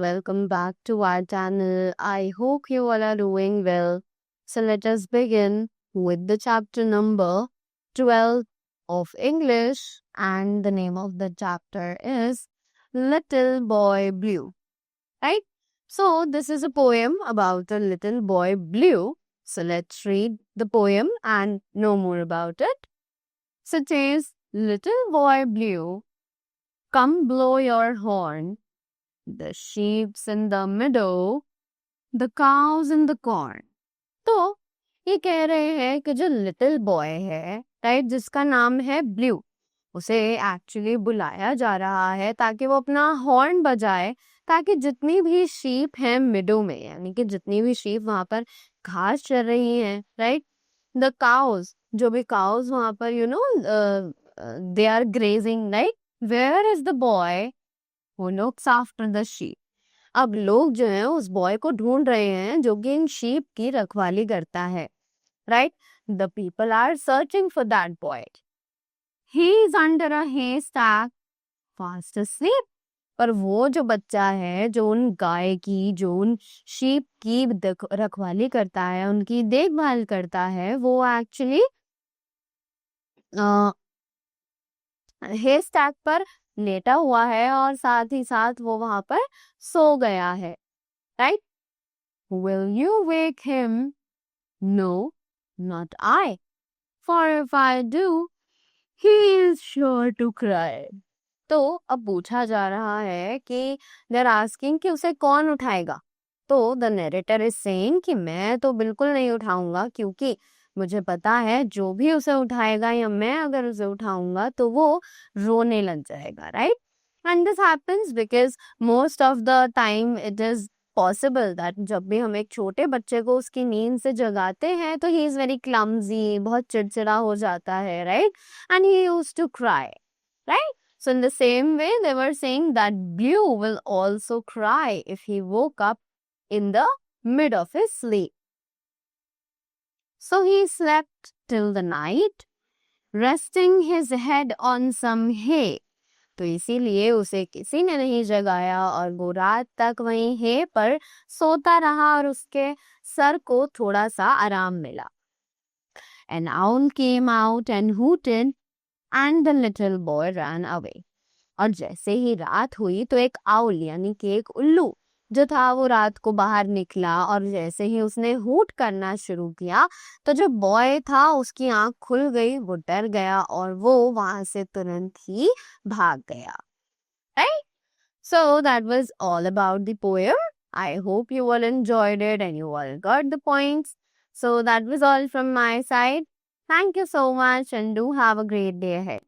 welcome back to our channel. I hope you all are doing well. So let us begin with the chapter number 12 of English, and the name of the chapter is Little Boy Blue. Right? So this is a poem about a little boy blue. So let's read the poem and know more about it. So it says, Little boy blue, come blow your horn. The sheep's in the meadow, the cows in the corn. तो ये कह रहे हैं कि जो little boy है, right, जिसका नाम है ब्लू, उसे एक्चुअली बुलाया जा रहा है ताकि वो अपना हॉर्न बजाए, ताकि जितनी भी शीप हैं मिडो में, यानी कि जितनी भी शीप वहां पर घास चर रही हैं, राइट, द काउज, जो भी काउज वहां पर they are grazing, right, where is the boy who looks after the sheep. अब लोग जो हैं उस बॉय को ढूंढ रहे हैं जो कि इन शीप की रखवाली करता है, right. The people are searching for that boy. He is under a haystack fast asleep. पर वो जो बच्चा है जो उन गाय की, जो उन शीप की रखवाली करता है, उनकी देखभाल करता है, वो एक्चुअली haystack पर लेटा हुआ है और साथ ही साथ वो वहां पर सो गया है, right. Will you wake him? No, not I. For if I do, he is sure to cry. तो अब पूछा जा रहा है कि they're asking कि उसे कौन उठाएगा. तो the narrator is saying कि मैं तो बिल्कुल नहीं उठाऊंगा, क्योंकि मुझे पता है जो भी उसे उठाएगा या मैं अगर उसे उठाऊंगा तो वो रोने लग जाएगा, right. And this happens because most of the time it is possible that जब भी हम एक छोटे बच्चे को उसकी नींद से जगाते हैं तो ही इज वेरी क्लमजी, बहुत चिड़चिड़ा हो जाता है, right, and he used to cry, right. So in the same way, they were saying that Blue will also cry if he woke up in the mid of his sleep. So he slept till the night, resting his head on some hay. तो इसीलिए उसे किसी ने नहीं जगाया और वो रात तक वहीं hay पर सोता रहा और उसके सर को थोड़ा सा आराम मिला. An owl came out and hooted, and the little boy ran away. और जैसे ही रात हुई तो एक आउल यानी कि एक उल्लू जो था वो रात को बाहर निकला, और जैसे ही उसने हूट करना शुरू किया तो जो बॉय था उसकी आंख खुल गई, वो डर गया और वो वहां से तुरंत ही भाग गया, right. So that was all about the poem. I hope you all enjoyed it and you all got the points. So that was all from my side. Thank you so much and do have a great day ahead.